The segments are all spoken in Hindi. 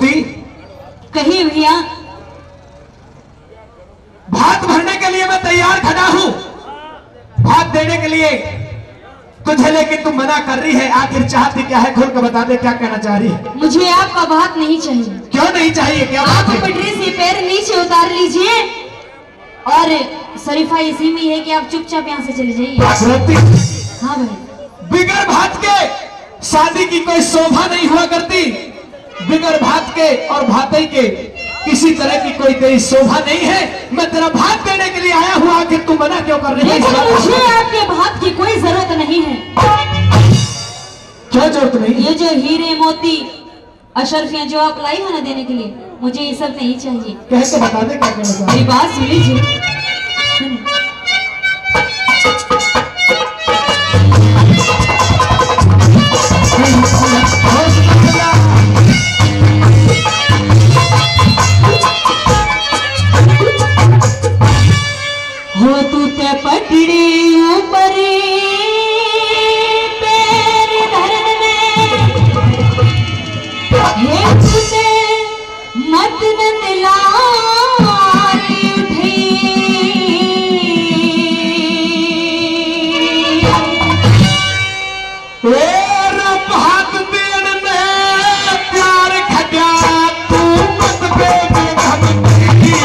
द्रौपदी कहिए भैया। भात भरने के लिए मैं तैयार खड़ा हूं, भात देने के लिए तुझे, लेकिन तू मना कर रही है। आखिर चाहती क्या है, खुल कर बता दे, क्या कहना चाह रही है? मुझे आपका भात नहीं चाहिए। क्यों नहीं चाहिए, क्या आप बात है? पटरी से पैर नीचे उतार लीजिए और शरीफा इसी में है कि आप चुपचाप यहाँ से चले जाइए। हाँ भाई, बिगर भात के शादी की कोई शोभा नहीं हुआ करती, बिगर भात के और भातई के किसी तरह की कोई तेरी शोभा नहीं है। मैं तेरा भात देने के लिए आया हूँ, आखिर तू मना क्यों कर रही है? मुझे आपके भात की कोई जरूरत नहीं है। क्या जरूरत नहीं? ये जो हीरे मोती अशर्फियां जो आप लाई है ना देने के लिए, मुझे ये सब नहीं चाहिए। कह के बता दे क्या कहना चाह रही है? मेरी बात सुन लीजिए। हो तू ते पटड़ी ऊपर पैर धरन में, हे तू ते मत नंदलाल उठी, और भात देन में प्यार खटा तू मत बेच धमकी,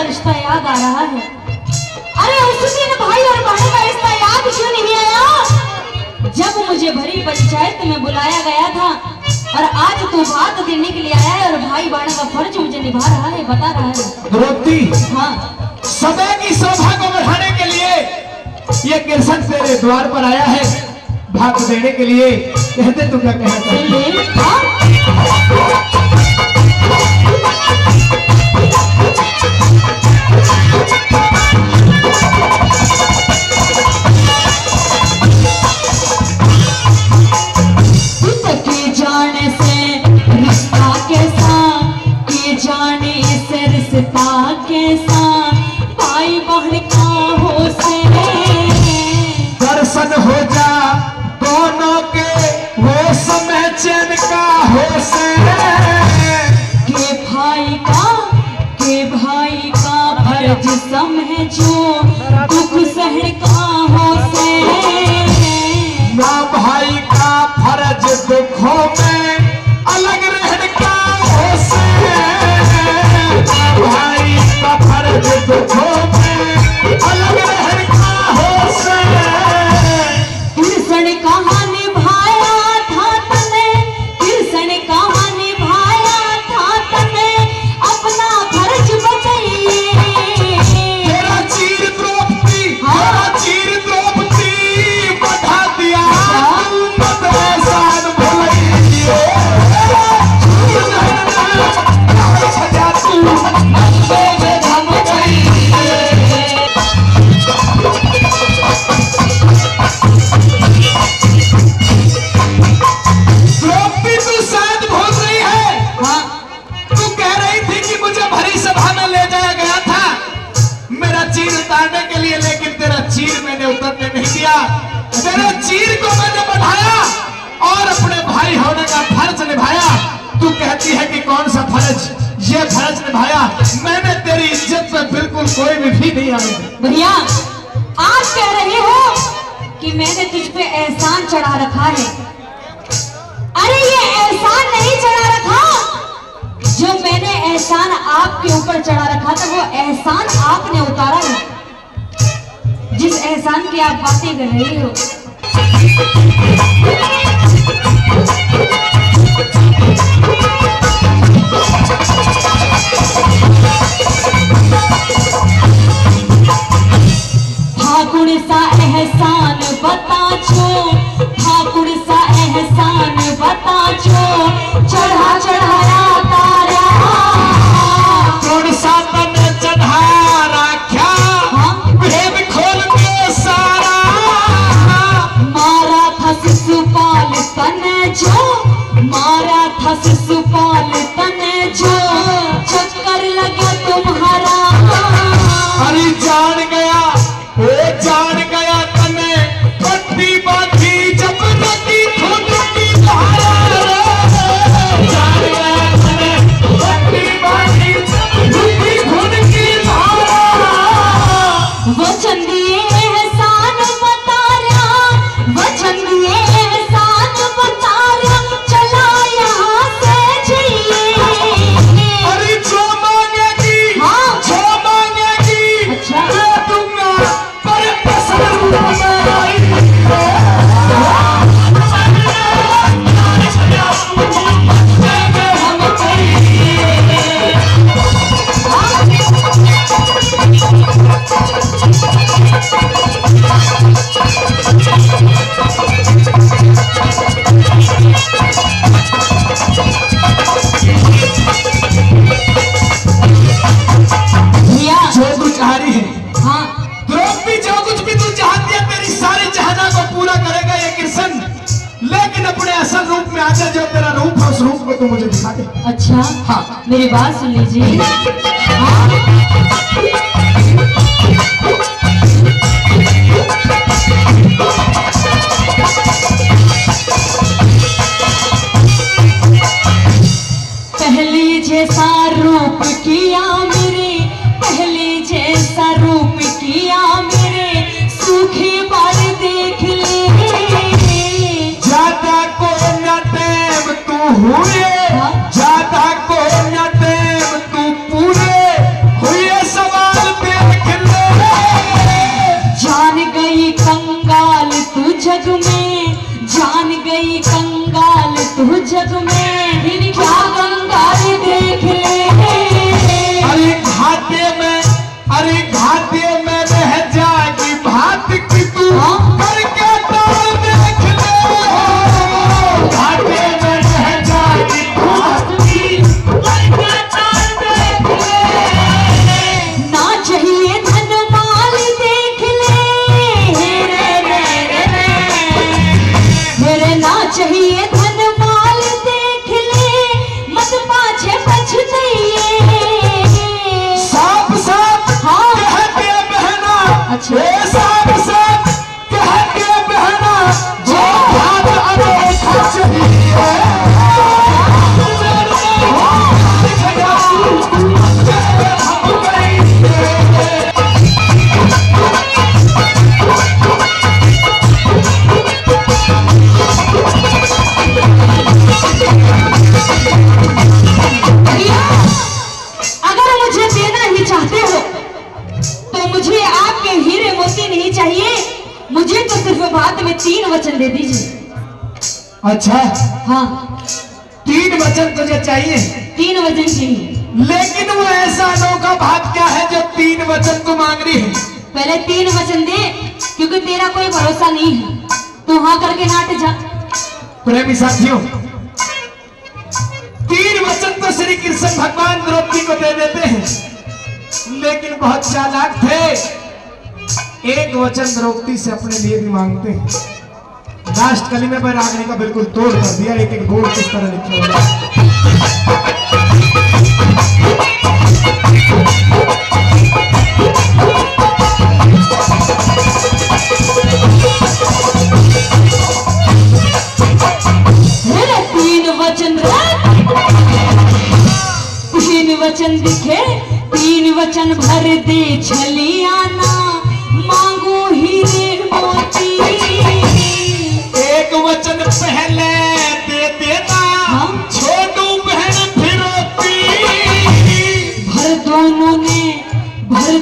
रिश्ता याद आ रहा है। अरे उस दिन भाई और बहन का रिश्ता याद क्यों नहीं आया जब मुझे भरी पंचायत में बुलाया गया था, और आज तू भात देने के लिए आया है और भाई बहन का फर्ज मुझे निभा रहा है, बता रहा है। द्रौपदी, हाँ, समय की शोभा को बढ़ाने के लिए ये कृष्ण तेरे द्वार पर आया है भात देने के लिए। कहते तू क्या कहना चाहती है? दर्शन हो जा दोनों के, वो समय चैन का हो से, के भाई का फर्ज समझो, दुख सहन का हो से, ना भाई का फर्ज दुखों में अलग रहने का हो से, भाई का फर्ज दुखों में अलग रहने का हो से। कृष्ण कहाँ निभाया था तने, कृष्ण कहाँ निभाया था तने अपना फर्ज बचाइए। तेरा चीर द्रौपदी, तेरा चीर द्रौपदी बढ़ा दिया, मत एहसान भुलाइए। उतरने नहीं दिया, तेरे चीर को मैंने बढ़ाया और अपने भाई होने का फर्ज निभाया। तू कहती है कि कौन सा फर्ज? ये फर्ज निभाया मैंने, तेरी इज्जत पे बिल्कुल कोई भी नहीं आया। भैया, आज कह रहे हो कि मैंने तुझ पे एहसान चढ़ा रखा है। अरे ये एहसान नहीं चढ़ा रखा, जो मैंने एहसान आपके ऊपर चढ़ा रखा था वो एहसान आपने उतारा है। एहसान की आप बातें कर रही हो। ठाकुर सा एहसान बता छो, ठाकुर सा एहसान बता छो, चढ़ा चढ़ाया तारा कौन सा तन चढ़ा रखा भेद खोल के सारा। मारा था शिशुपाल तन जो, मारा था शिशुपाल तन जो, चक्कर लगा तुम्हारा। अरे जान गया वो जान गया तने पट्टी बांधी जब नदी खुद की धारा। जान गया तने पट्टी बांधी जब नदी खुद की धारा। वचन दिए एहसान बतारा, वचन दिए एहसान बतारा, चला यहाँ से जाइए। अरे जो मांगेगी हाँ। जो मांगेगी अच्छा। दे दूंगा पर पसंद में आई। भैया जो तू चाह रही है हाँ द्रौपदी, जो कुछ भी तू चाहती है तेरी सारी चाहना को पूरा करेगा ये कृष्ण। लेकिन अपने असल रूप में आकर जो तेरा रूप है उस रूप को तू मुझे दिखा दे। अच्छा हाँ। मेरी बात सुन लीजिए। हाँ। पहली जैसा रूप किया मेरे, पहली जैसा रूप किया मेरे, सूखे बाल देख ले। ज्यादा को न टेम तू हुए, ज्यादा को न टेम तू पूरे हुए सवाल देख ले। जान गई कंगाल तू जग में, जान गई कंगाल तू जग में, क्या कंगाल देख ले। अरे घाटे में, अरे घाटे में रह जाएगी भात की तू करके ताल देख ले। घाटे में रह जाएगी भात की करके ताल देख ले। ना चाहिए धन माल देख ले, मेरे ना चाहिए धन माल देख ले, मत पाछे पछताइए। साफ साफ हाँ। कहते बहना, अच्छा। ए साफ साफ कहते बहना, जो भात अनोखा चाहिए। भैया, अगर मुझे देना ही चाहते हो तो मुझे आपके हीरे मोती नहीं चाहिए, मुझे तो सिर्फ बात में 3 वचन दे दीजिए। अच्छा हाँ 3 वचन तुझे चाहिए, 3 वचन चाहिए। लेकिन वो ऐसा अनोखा बात क्या है जो 3 वचन तू मांग रही है? पहले 3 वचन दे, क्योंकि तेरा कोई भरोसा नहीं है, तू हाँ करके नाट जा। प्रेमी साथियों, 3 वचन तो श्री कृष्ण भगवान द्रौपदी को दे देते हैं, लेकिन बहुत चालाक थे। 1 वचन द्रौपदी से अपने लिए भी मांगते हैं। लास्ट कलीमे पर रागनी का बिल्कुल तोड़ कर दिया। एक एक बोल किस तरह लिखे हुए। मेरे 3 वचन तीन वचन दिखे, 3 वचन भर दे छलियाना, मांगू हीरे मोती। 1 वचन पहले दे देना, छोटू बहन फिरौती। भर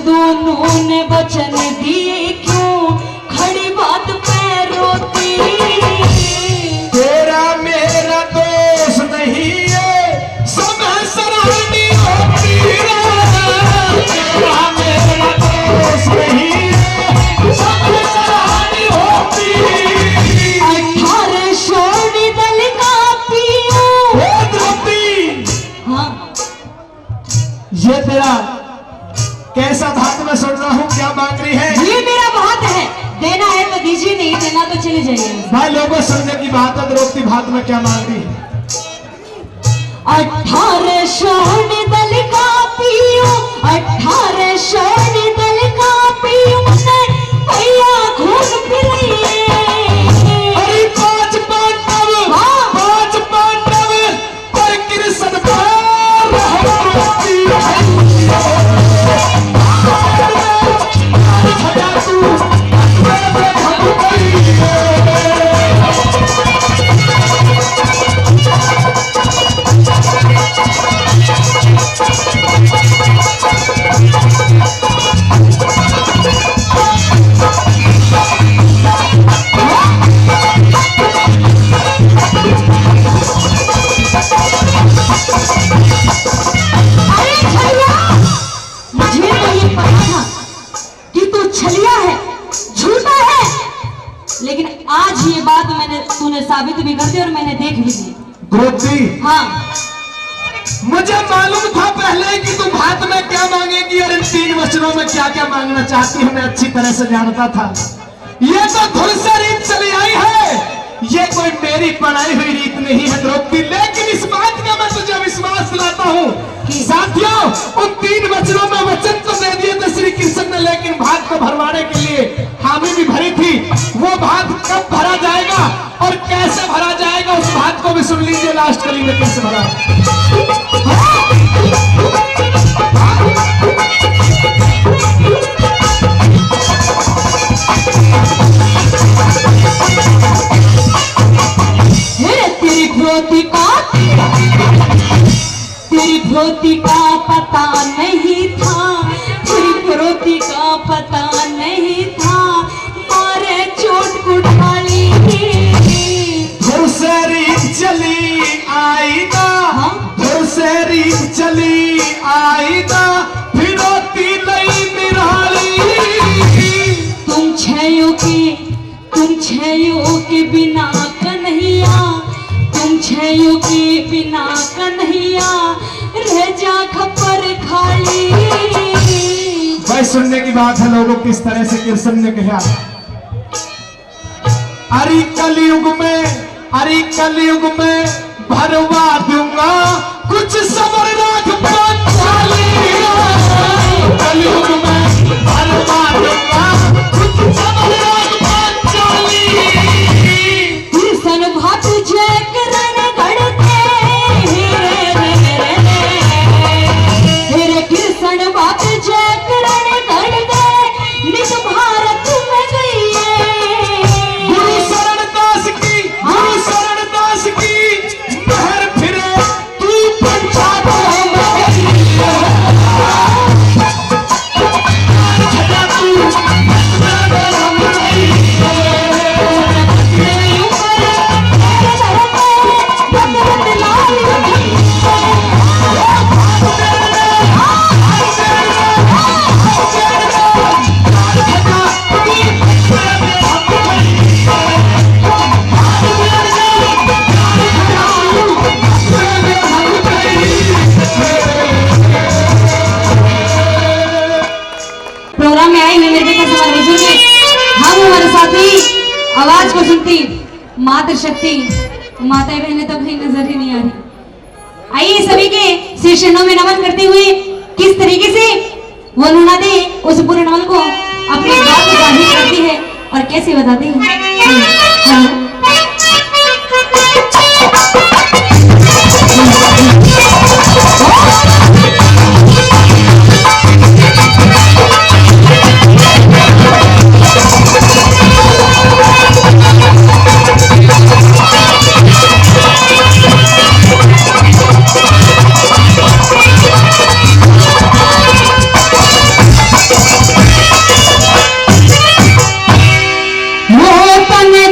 दोनों ने वचन दिए क्यों, चले जाइए। भाई लोगों सुनने की बात है, द्रौपदी भात में क्या मांग रही है? 18 स्वर्ण दल का पियो, 18 स्वर्ण दल का पियो ने भैया खून पिलाइए। अरे 5 पांडव, 5 पांडव पर कृष्ण पर द्रौपदी लेकिन आज ये बात तूने साबित भी कर दी और मैंने देख भी ली। द्रौपदी, हाँ, मुझे मालूम था पहले कि तू भात में क्या मांगेगी और इन 3 वचनों में क्या क्या मांगना चाहती है। मैं अच्छी तरह से जानता था। ये तो धुल से रीत चली आई है, ये कोई मेरी पढ़ाई हुई रीत नहीं है द्रौपदी। लेकिन इस बात का मैं तुझे विश्वास दिलाता हूँ कि साथियों, उन 3 वचनों में वचन तो दे दिए थे श्री कृष्ण ने, लेकिन भात को भरवाने के लिए हामी भी भरी थी। वो भात कब भरा जाएगा और कैसे भरा जाएगा, उस भात को भी सुन लीजिए। लास्ट कली में कैसे भरा। तेरी धोती का पता नहीं था, तेरी धोती का पता नहीं था, मारे चोट कुठाली चली आई ना, चली आई ना, फिरोती नहीं निराली। तुम छयों के बिना कन्हैया, तुम छयों के बिना कन्हैया रह जा खप्पर खाली। भाई सुनने की बात है लोगों, किस तरह से कृष्ण ने कहा, अरे कलयुग में भरवा दूंगा कुछ सबर राख पांचाली। कलयुग में भरवा दूंगा कुछ सबर राख पांचाली। कृष्ण भात जय करण गढ़ते कृष्ण भात जय करण गढ़ गए निज भारत में गई। गुरु शरण दास की महर फिरे तू पंचायत प्रोग्राम में आई है मेरे बेटा सवाल हुजूर ने हम हमारे साथी आवाज को सुनती मातृ शक्ति माताएं बहनें तो कहीं नजर ही नहीं आ रही। आइए सभी के शीर्षों में नमन करते हुए किस तरीके से वो नुना दे उस पूरे नमन को अपने बात को जाहिर करती है और कैसे बताती है।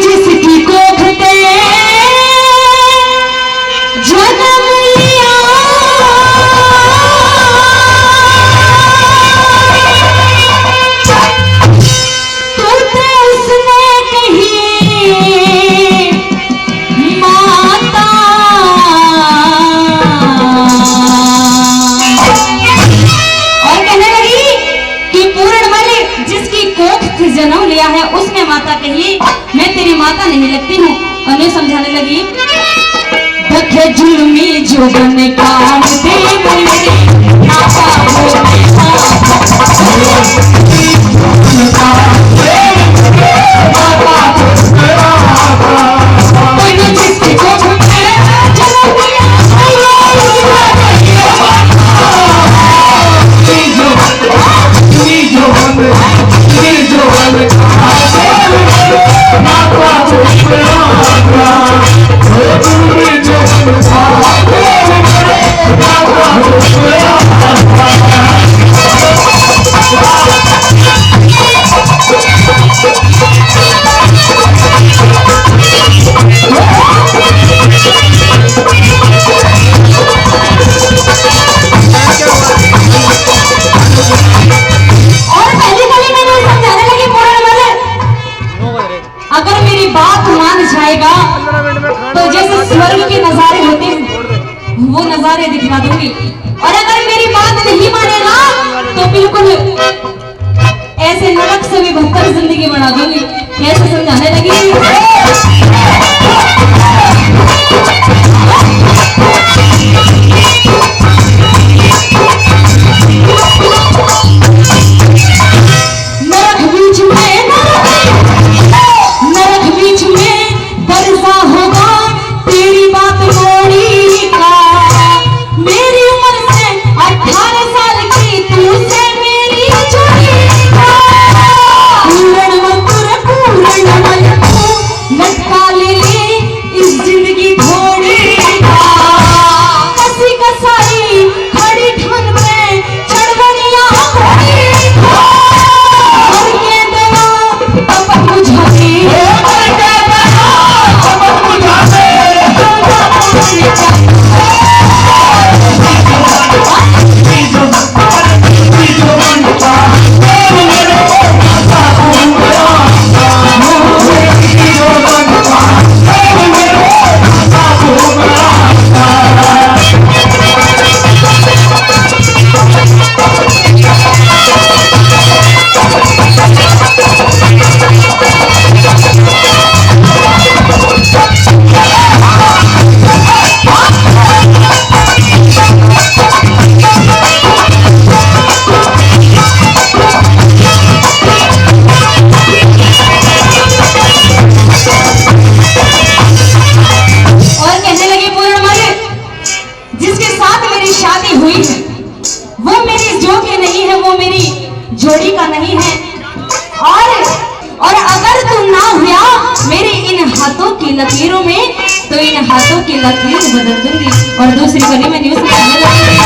जिसकी से जन्म लिया है उसने माता कही, मैं तेरी माता नहीं लगती हूँ। उन्हें समझाने लगी, देखे जुल्मी जो बन काट दे मेरी माता वो नजारे दिखला दूंगी। और अगर मेरी बात नहीं मानेगा तो बिल्कुल ऐसे नरक से भी बदतर जिंदगी बना दूंगी। कैसे समझाने लगी, जोड़ी का नहीं है। और अगर तू ना हुआ मेरे इन हाथों की लकीरों में तो इन हाथों की लकीर बदल दूंगी। और दूसरी गली में न्यूज लगाने लगूंगी।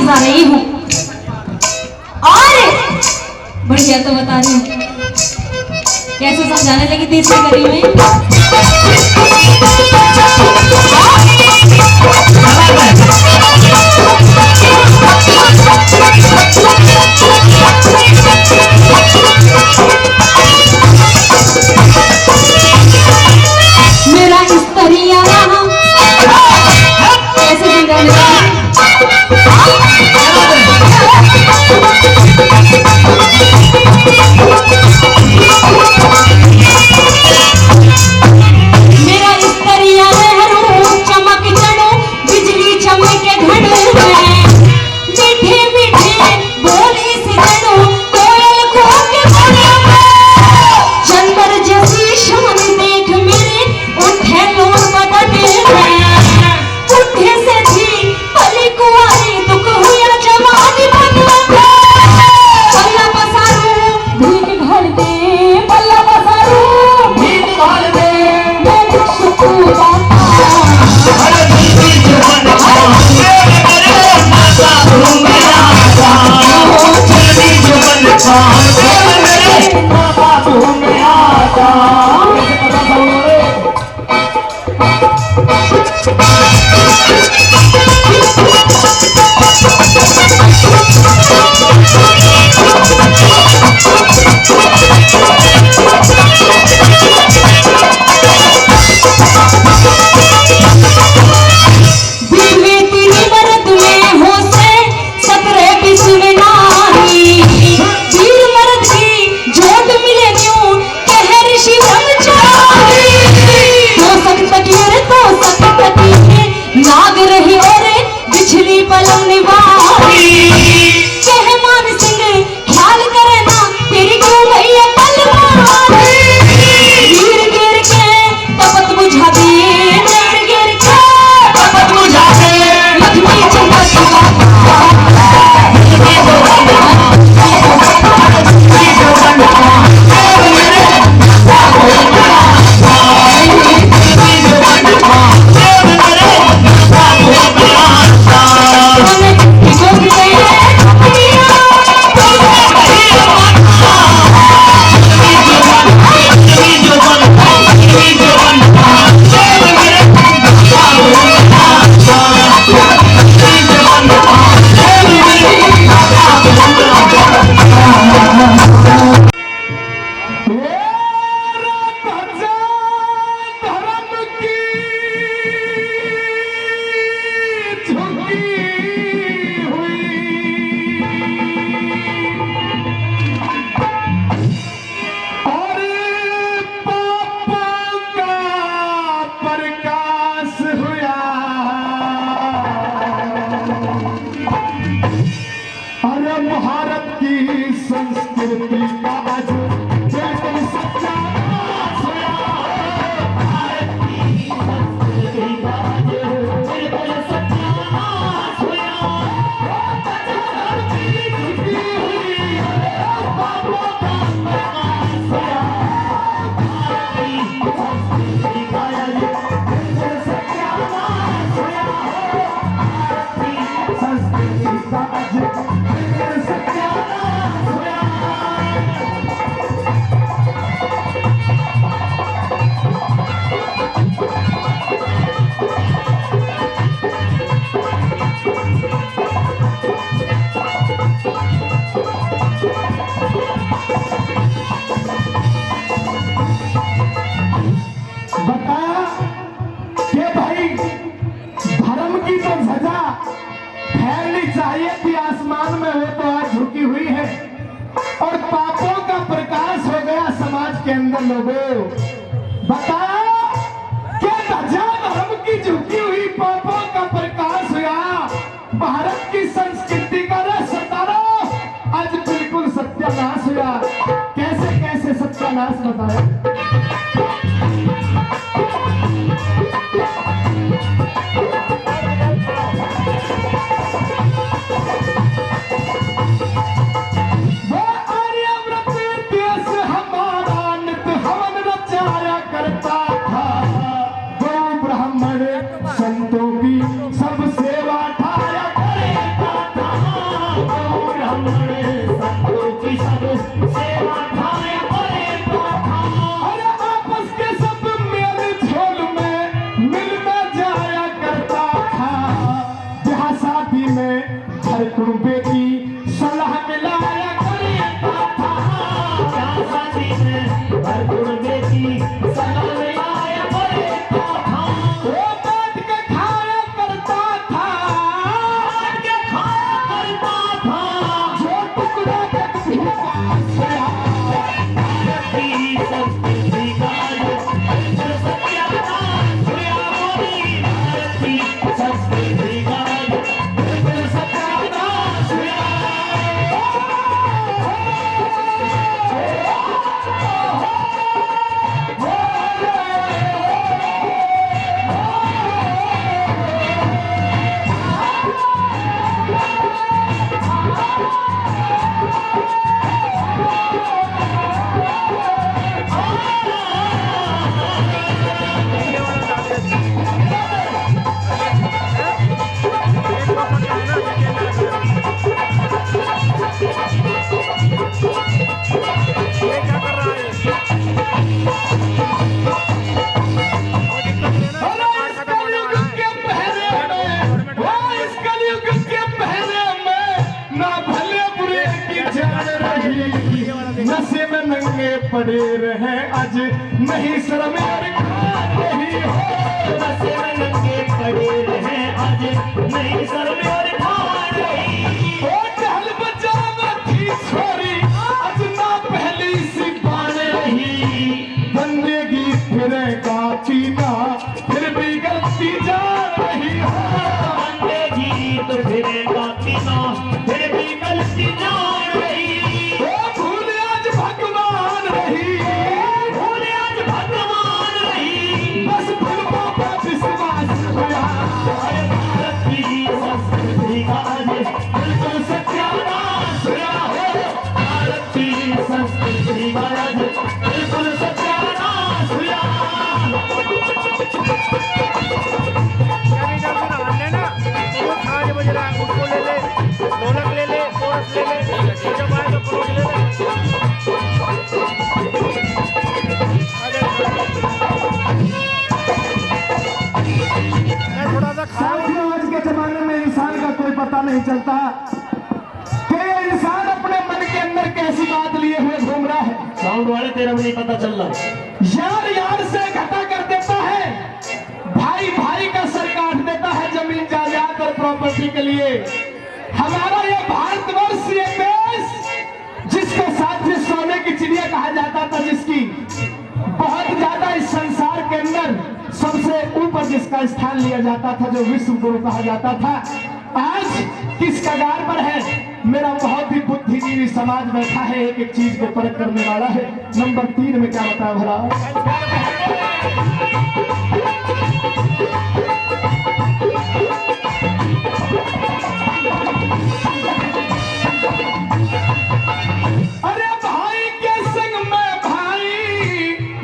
जा रही हूँ और बढ़िया तो बता रही हूँ कैसे जाने लगी तीसरी कड़ी में। मेरा इस तरिया कैसे गाने लगी। मेरा इस तरिया चमक चढ़ो बिजली चमके घड़ में मीठे मीठे बोली से जड़ो कोयल को के बोले चंदर जैसी शान देख मेरे उठे लोर बदने में उठे से थी पली कुआरी दुख हुआ जवानी बदले बल्ला पसारू भीग घर दे बल्ला पसारू भीग घर दे मैं सुकून नाग रही और बिछली पलंग निभाई कह मान सिंह ख्याल करे ना तेरी क्यों भैया पल गिर गिर के तपत बुझा दे गिर गिर के तपत बुझा दे लक्ष्मी चमक के अंदर लोगों बताओ क्या ध्वजा धर्म की झुकी हुई पापों का प्रकाश हुआ। भारत की संस्कृति का सतारा आज बिल्कुल सत्यानाश हुआ। कैसे कैसे सत्यानाश बताया। नहीं शर्म और खान रही हो, बस में नंगे पड़े रहे आज नहीं शर्म और खान रही। ओ टहल बजावा थी छोरी आज ना पहली सी बाण रही, बंदेगी फिरेगा चीना फिर भी गलती जान रही हो, बंदेगी तो फिरेगा पीना फिर भी गलती जान रही। ओ भूल आज भगवान रही, भूल आज भगवान रही, बस भूलों पर विश्वास हुआ, अरे भारत की संस्कृति का आज बिल्कुल सत्यानाश हुआ हो, भारत की संस्कृति का आज बिल्कुल सत्यानाश हुआ। बज रहा है उसको ले ले, ढोलक ले ले, कोरस ले ले, जब आए तो फ्लोट ले ले। मैं थोड़ा सा खा साथियों, आज के जमाने में इंसान का कोई पता नहीं चलता कि इंसान अपने मन के अंदर कैसी बात लिए हुए घूम रहा है। साउंड वाले तेरा भी नहीं पता चल रहा। यार यार से घटा कर देता है, भाई भाई का सर काट देता है जमीन जायदाद और प्रॉपर्टी के लिए। हमारा ये भारतवर्ष, ये देश जिसको साथी सोने की चिड़िया कहा जाता था, जिसकी बहुत ज्यादा इस संसार के अंदर सबसे ऊपर जिसका स्थान लिया जाता था, जो विश्व गुरु कहा जाता था, आज किस कगार पर है। मेरा बहुत ही बुद्धिजीवी समाज बैठा है, एक एक चीज को परख करने वाला है। नंबर 3 में क्या बताया भला? अरे भाई के संग में भाई,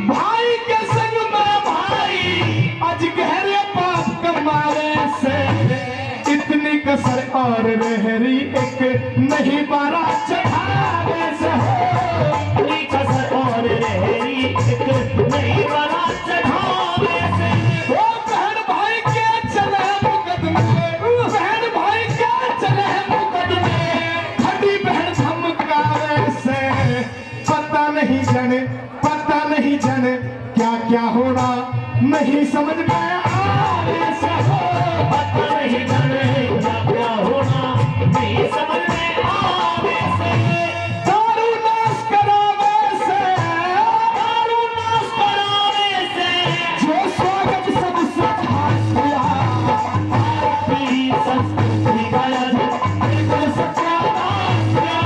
भाई के संग में भाई, आज गहरे पाप कमावे से इतनी कसर और रहरी एक नहीं बारा चढ़ावे से हो, इतनी कसर और रहरी एक नहीं बारा चढ़ावे से। ओ बहन भाई के चले मुकदमे, बहन भाई के चले मुकदमे, खड़ी बहन धमकावे से पता नहीं जन क्या क्या होना नहीं समझ में आवे से हो, पता नहीं जाने क्या क्या होना नहीं समझ में आवे से। दारू नाश करावे से, दारू नाश करावे से, जो स्वागत सबसे खास हुआ, भारत की संस्कृति का आज बिल्कुल सत्यानाश हुआ,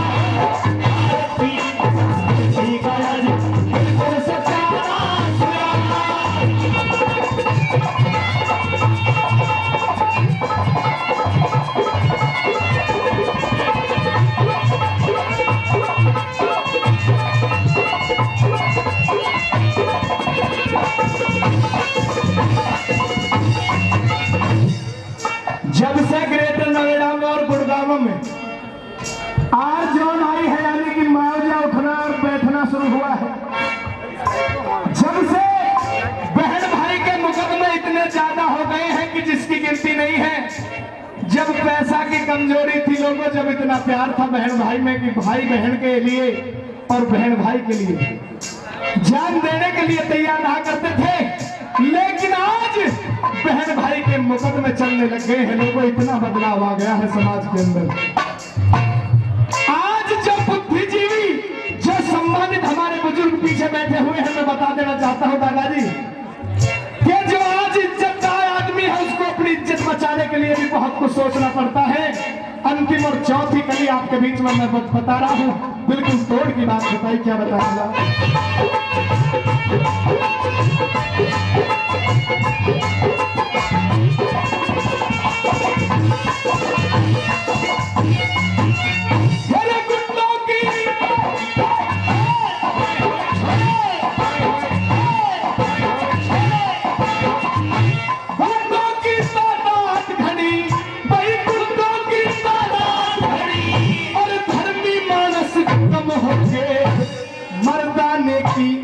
भारत की संस्कृति का आज बिल्कुल सत्यानाश हुआ। जब से ग्रेटर नोएडा में और गुड़गांव में आज जोन आई है, यानी कि मुआवजा उठना और बैठना शुरू हुआ है, जब से बहन भाई के मुकदमे इतने ज्यादा हो गए हैं कि जिसकी गिनती नहीं है। जब पैसा की कमजोरी थी लोगों, जब इतना प्यार था बहन भाई में कि भाई बहन के लिए और बहन भाई के लिए जान देने के लिए तैयार रहा करते थे, लेकिन आज बहन भाई के मुकदमे चलने लग गए हैं। लोगों, इतना बदलाव आ गया है समाज के अंदर। आज जो बुद्धिजीवी, जो सम्मानित हमारे बुजुर्ग पीछे बैठे हुए हैं, मैं बता देना चाहता हूं दादाजी कि जो आज इज्जतदार आदमी है, उसको अपनी इज्जत बचाने के लिए भी बहुत कुछ सोचना पड़ता है। अंतिम और चौथी कली आपके बीच में मैं बता रहा हूं, बिल्कुल तोड़ की बात बताई। क्या बताऊंगा?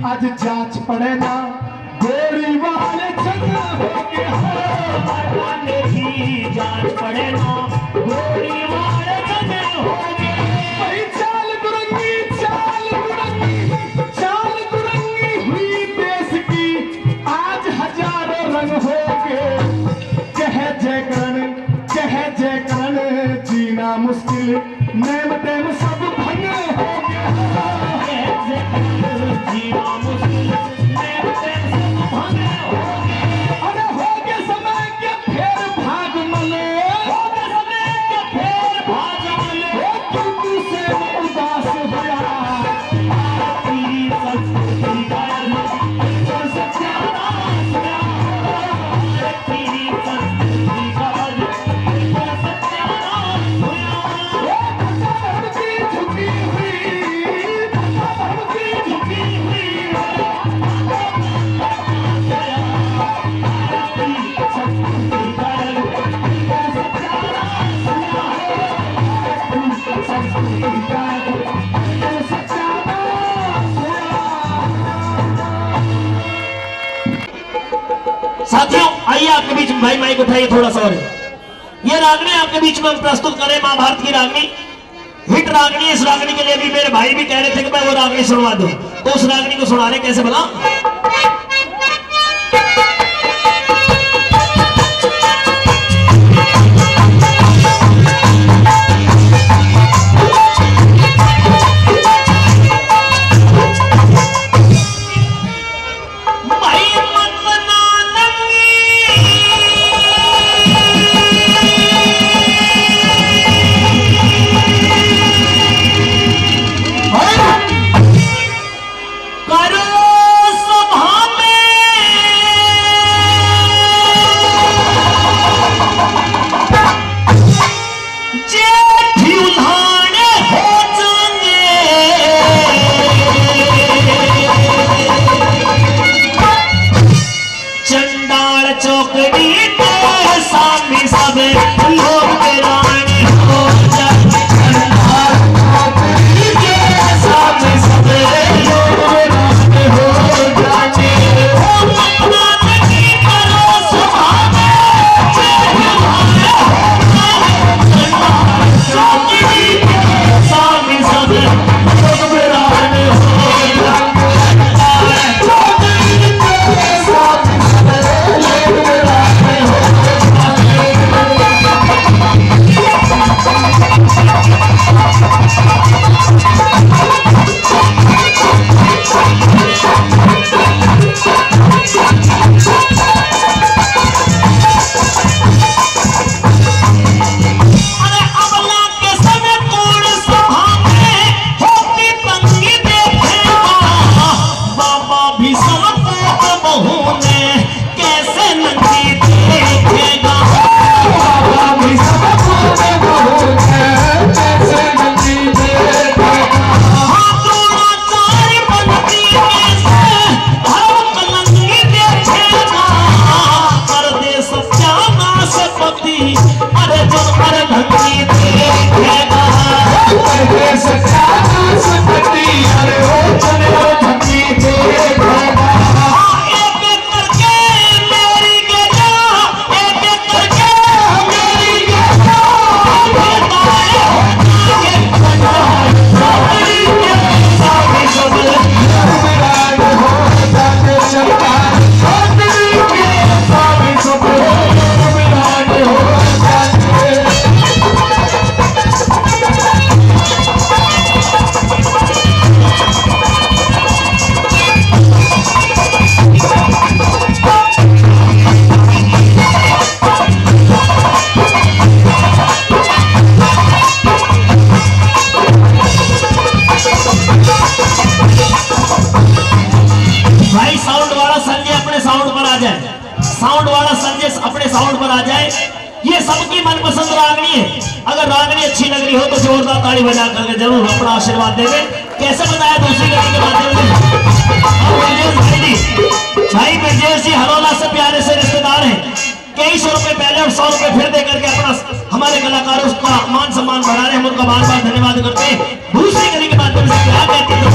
आज जांच पड़े ना साथियों आइए आपके बीच में भाई माइक उठाइए थोड़ा सा और ये रागनी आपके बीच में हम प्रस्तुत करें महाभारत की रागनी हिट रागनी। इस रागनी के लिए भी मेरे भाई भी कह रहे थे कि मैं वो रागनी सुनवा दूं, तो उस रागनी को सुना रहे कैसे बना। साउंड वाला संजय अपने साउंड पर आ जाए। ये सबकी मनपसंद रागनी है। अगर रागनी अच्छी लग रही हो तो जोरदार ताली बजा करके जरूर अपना आशीर्वाद देवे। कैसे बताया दूसरी गली के माध्यम से भाई ब्रजेश जी हरोला से प्यारे से रिश्तेदार हैं। कई 100 रुपए पहले और 100 रुपए फिर दे करके अपना हमारे कलाकारों का मान सम्मान बढ़ा रहे हैं। हम उनका बार बार धन्यवाद करते हैं। दूसरी गली के माध्यम से क्या कहते हैं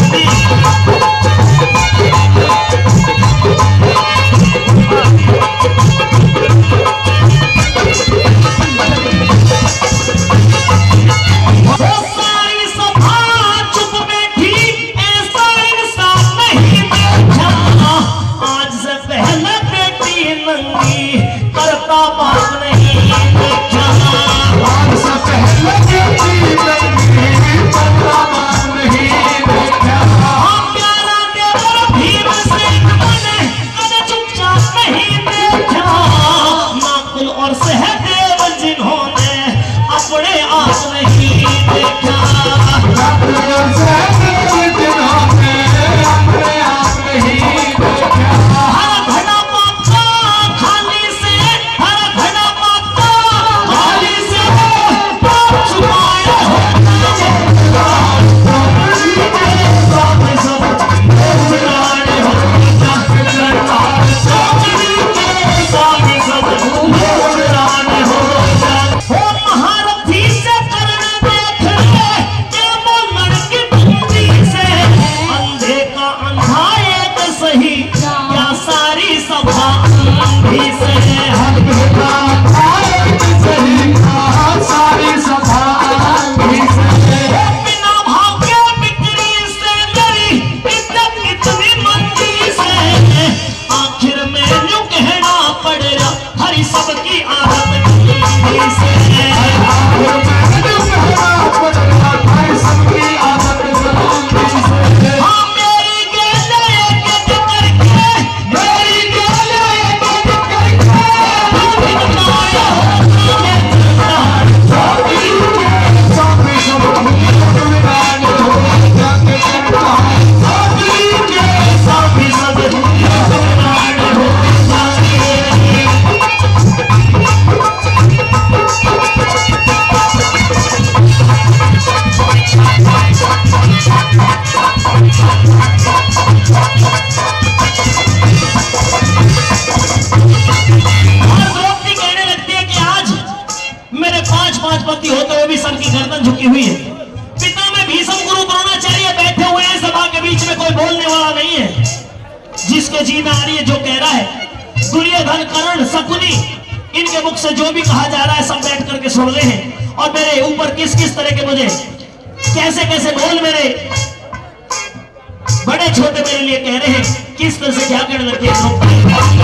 झुकी हुई है। पिता में भीष्म गुरु द्रोणाचार्य बैठे हुए हैं, सभा के बीच में कोई बोलने वाला नहीं है। जिसके जी में आ रही है जो कह रहा है, दुर्योधन कर्ण शकुनी इनके मुख से जो भी कहा जा रहा है सब बैठ करके सुन रहे हैं। और मेरे ऊपर किस किस तरह के मुझे कैसे कैसे बोल मेरे बड़े छोटे मेरे लिए कह रहे हैं, किस तरह से क्या करने लगे लोग।